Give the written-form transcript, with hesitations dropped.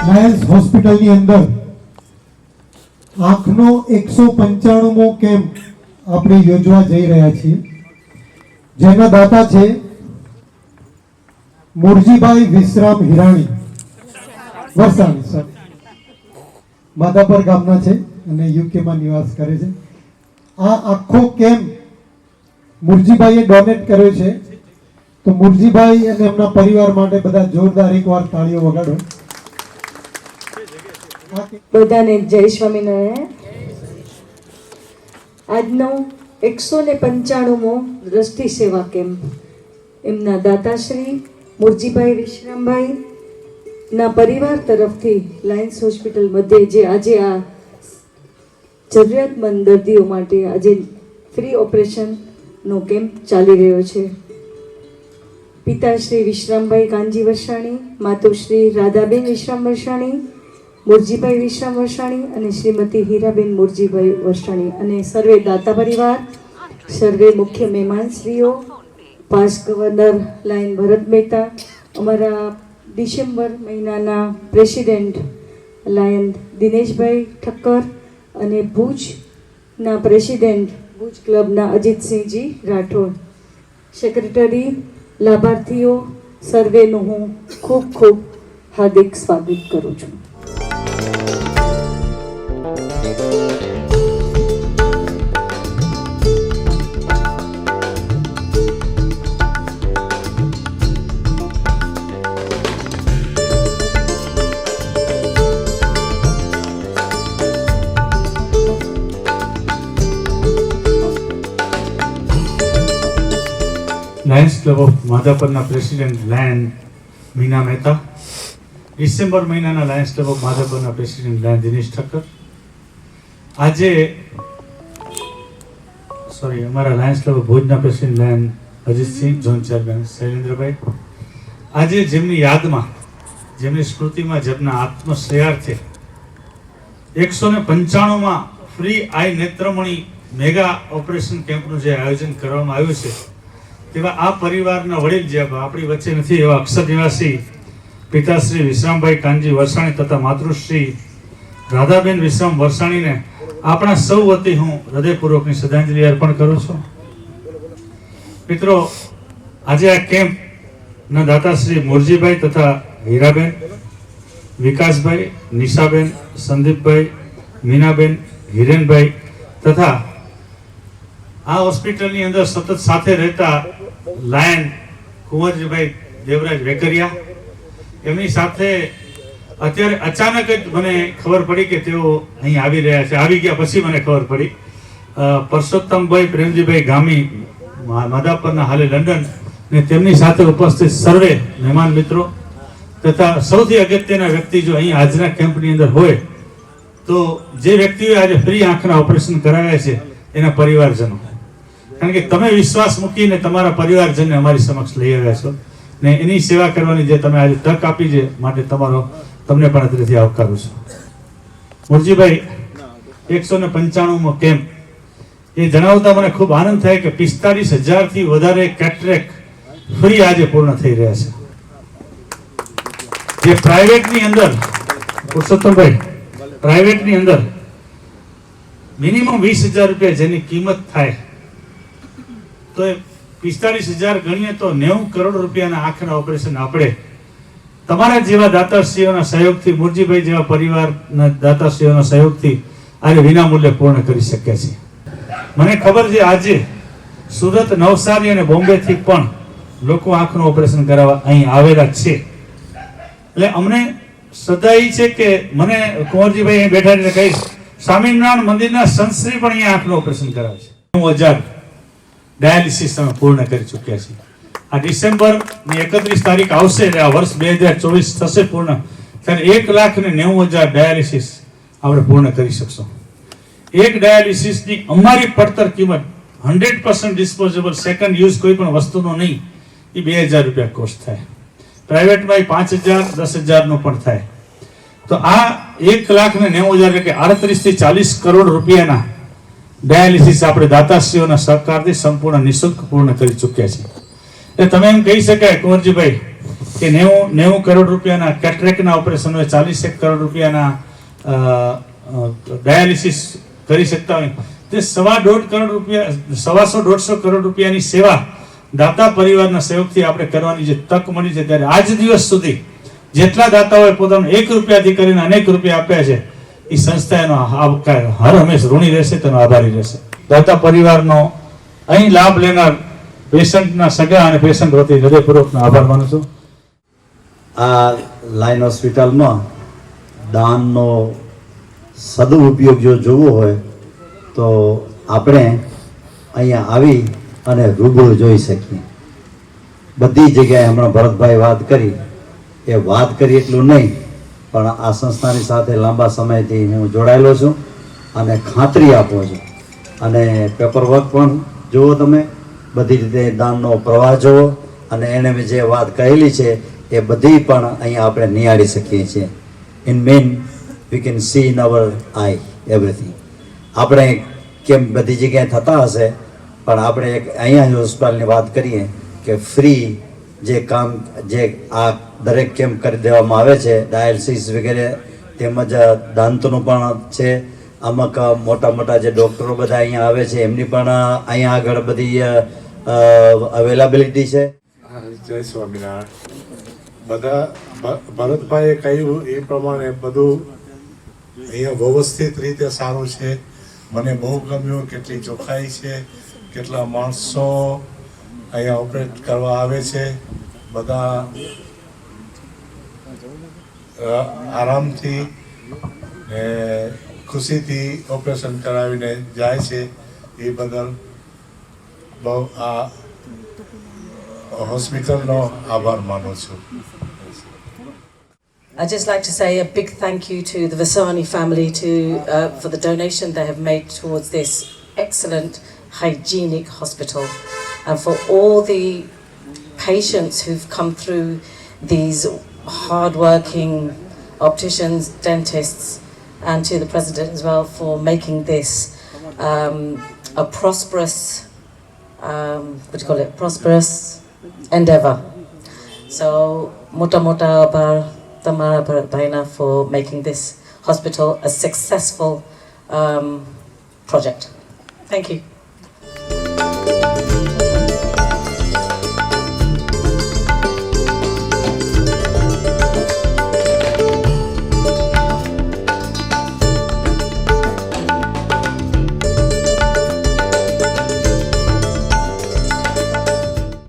Lions હોસ્પિટલની અંદર આંખનો 195મો કેમ્પ આપણે યોજવા જઈ રહ્યા છીએ, જેના દાતા છે મુરજીભાઈ વિશ્રામ હિરાણી વરસાણી સર, માધાપર ગામના છે અને યુકેમાં નિવાસ કરે છે. આ આખો કેમ્પ મુરજીભાઈએ ડોનેટ કર્યો છે, તો મુરજીભાઈ અને એમના પરિવાર માટે બધા જોરદાર એકવાર તાળીઓ વગાડો. બધાને જય સ્વામિનારાયણ. આજનો 195મો દ્રષ્ટિ સેવા કેમ્પ એમના દાતાશ્રી મુરજીભાઈ વિશ્રામભાઈ ના પરિવાર તરફથી લાયન્સ હોસ્પિટલ મધ્યે જે આજે આ જરૂરિયાતમંદ દર્દીઓ માટે આજે ફ્રી ઓપરેશનનો કેમ્પ ચાલી રહ્યો છે. પિતાશ્રી વિશ્રામભાઈ કાનજી વરસાણી, માતુશ્રી રાધાબેન વિશ્રામ વરસાણી, મુરજીભાઈ વિશ્રામ વરસાણી અને શ્રીમતી હીરાબેન મુરજીભાઈ વરસાણી અને સર્વે દાતા પરિવાર, સર્વે મુખ્ય મહેમાનશ્રીઓ, past governor lion Bharat Mehta, અમારા ડિસેમ્બર મહિનાના પ્રેસિડેન્ટ લાયન દિનેશભાઈ ઠક્કર અને ભુજના પ્રેસિડેન્ટ ભુજ ક્લબના અજીતસિંહજી રાઠોડ, સેક્રેટરી, લાભાર્થીઓ સર્વેનું હું ખૂબ ખૂબ હાર્દિક સ્વાગત કરું છું. લાયન્સ ક્લબ ઓફ માધાપરના president lion Meena Mehta, December મહિનાના લાયન્સ ક્લબ ઓફ માધાપરના પ્રેસિડેન્ટ લાયન દિનેશ ઠક્કર, અમારા લાયન્સ ક્લબ ઓફ ભુજના president lion Ajitsinh, zone chairman Shailendrabhai, આજે જેમની યાદમાં, જેમની સ્મૃતિમાં, જેમના આત્મશ્રેયાર્થે 195માં ફ્રી આઈ નેત્રમણી મેગા ઓપરેશન કેમ્પનું જે આયોજન કરવામાં આવ્યું છે, તેવા આ પરિવારના વડીલ જે આપણી વચ્ચે નથી એવા અક્ષર નિવાસી પિતાશ્રી વિશ્રામભાઈ કાનજી વરસાણી તથા માતૃશ્રી રાધાબેન વિશ્રામ વરસાણીને આપણા સૌ વતી હું હૃદયપૂર્વકની શ્રદ્ધાંજલિ અર્પણ કરું છું. મિત્રો, આજે આ કેમ્પના દાતાશ્રી મુરજીભાઈ તથા હીરાબેન, વિકાસભાઈ, નિશાબેન, સંદીપભાઈ, મીનાબેન, હિરેનભાઈ તથા આ હોસ્પિટલની અંદર સતત સાથે રહેતા લાયન કુંવરજીભાઈ દેવરાજ વેકરિયા, એમની સાથે અત્યારે અચાનક જ મને ખબર પડી કે તેઓ અહીં આવી રહ્યા છે. આવી ગયા પછી મને ખબર પડી. પરસોત્તમભાઈ પ્રેમજીભાઈ ગામી માધાપરના હાલે લંડન ને તેમની સાથે ઉપસ્થિત સર્વે મહેમાન મિત્રો તથા સૌથી અગત્યના વ્યક્તિ જો અહીં આજના કેમ્પની અંદર હોય તો જે વ્યક્તિઓએ આજે ફ્રી આંખના ઓપરેશન કરાવ્યા છે એના પરિવારજનો, કારણ કે તમે વિશ્વાસ મૂકીને તમારા પરિવારજનને અમારી સમક્ષ લઈ આવ્યા છો ને એની સેવા કરવાની જે તમે આજે તક આપી છે માટે તમને પણ અત્રેથી આવકારું છું. મુરજીભાઈ 195મો કેમ્પ એ જણાવતા મને ખૂબ આનંદ થાય કે 45,000થી વધારે કેટરેક્ટ ફ્રી આજે પૂર્ણ થઈ રહ્યા છે. જે પ્રાઇવેટની અંદર પુરુષોત્તમભાઈ, પ્રાઇવેટની અંદર મિનિમમ 20,000 રૂપિયા જેની કિંમત થાય તો એ 45,000 ગણીએ તો 90 કરોડ રૂપિયાના આંખના ઓપરેશન આપણે તમારા જેવા દાતાશ્રીઓના સહયોગથી, મુરજીભાઈ જેવા પરિવારના દાતાશ્રીઓના સહયોગથી આજે વિનામૂલ્યે પૂર્ણ કરી શક્યા છીએ. મને ખબર છે આજે સુરત, નવસારી અને બોમ્બેથી પણ લોકો આંખનું ઓપરેશન કરાવવા અહીં આવેલા છે. એટલે અમને શ્રદ્ધા એ છે કે મને કુંવરજીભાઈ અહીં બેઠા એટલે કહીશ, સ્વામિનારાયણ મંદિરના સંતશ્રી પણ અહીંયા આંખનું ઓપરેશન કરાવે છે. 9,000 ડાયાલિસિસ અમે પૂર્ણ કરી ચૂક્યા છીએ. આ ડિસેમ્બરની 31 તારીખ આવશે એટલે આ વર્ષ 2024 થશે પૂર્ણ, ત્યારે 1,90,000 ડાયાલિસિસ આપણે પૂર્ણ કરી શકશું. એક ડાયાલિસિસની અમારી પડતર કિંમત 100% ડિસ્પોઝેબલ સેકન્ડ યુઝ કોઈ પણ વસ્તુનો નહીં, એ 2,000 રૂપિયા કોસ્ટ થાય. પ્રાઇવેટમાં 5,000, 10,000 પણ થાય. તો આ 1,90,000 એટલે કે 38 થી 40 કરોડ રૂપિયાના ડાયાલિસિસ આપણે દાતાશ્રીઓના સહકારથી સંપૂર્ણ નિઃશુલ્ક પૂર્ણ કરી ચૂક્યા છીએ. એટલે તમે એમ કહી શકાય કુંવરજીભાઈ કે 90 કરોડ રૂપિયાના કેટરેક્ટના ઓપરેશન હોય, 41 કરોડ રૂપિયાના ડાયાલિસિસ કરી શકતા હોય, તે 1.5 કરોડ રૂપિયા 150-150 કરોડ રૂપિયાની સેવા દાતા પરિવારના સહયોગથી આપણે કરવાની જે તક મળી છે, ત્યારે આજ દિવસ સુધી જેટલા દાતાઓએ પોતાનો 1 રૂપિયાથી કરીને અનેક રૂપિયા આપ્યા છે, એ સંસ્થા એનો હર હંમેશ ઋણી રહેશે, તેનો આભારી રહેશે. દાતા પરિવારનો અહીં લાભ લેનાર પેશન્ટના સગા અને પેશન્ટ વતી હૃદયપૂર્વકનો આભાર માનું છું. આ લાઈન હોસ્પિટલમાં દાનનો સદુપયોગ જો જોવો હોય તો આપણે અહીંયા આવી અને રૂબરૂ જોઈ શકીએ. બધી જગ્યાએ હમણાં ભરતભાઈ વાત કરી, એ વાત કરી એટલું નહીં, પણ આ સંસ્થાની સાથે લાંબા સમયથી હું જોડાયેલો છું અને ખાતરી આપું છું. અને પેપર વર્ક પણ જુઓ, તમે બધી રીતે દાનનો પ્રવાહ જુઓ, અને એણે જે વાત કહેલી છે એ બધી પણ અહીંયા આપણે નિહાળી શકીએ છીએ. In man we can see in our eye everything. આપણે કેમ બધી જગ્યાએ થતા હશે, પણ આપણે એક અહીંયા જ હોસ્પિટલની વાત કરીએ કે ફ્રી જે કામ જે આ દરેક કેમ્પ કરી દેવામાં આવે છે, ડાયાલિસિસ વગેરે, તેમજ દાંતનું પણ છે. અમુક મોટા મોટા જે ડૉક્ટરો બધા અહીંયા આવે છે, એમની પણ અહીંયા આગળ બધી અવેલેબિલિટી છે. જય સ્વામિનારાયણ. બધા ભરતભાઈએ કહ્યું એ પ્રમાણે બધું અહીંયા વ્યવસ્થિત રીતે સારું છે. મને બહુ ગમ્યું, કેટલી ચોખ્ખાઈ છે, કેટલા માણસો અહીંયા ઓપરેટ કરવા આવે છે. બધા આરામથી ને ખુશીથી ઓપરેશન કરાવીને જાય છે. એ બદલ બહુ આ હોસ્પિટલનો આભાર માનું છું. I'd just like to say a big thank you to the Vasani family for the donation they have made towards this excellent hygienic hospital, and for all the patients who've come through, these hard-working opticians, dentists, and to the President as well for making this a prosperous, prosperous endeavour. So, mota abar Tamara Bhaina for making this hospital a successful project. Thank you.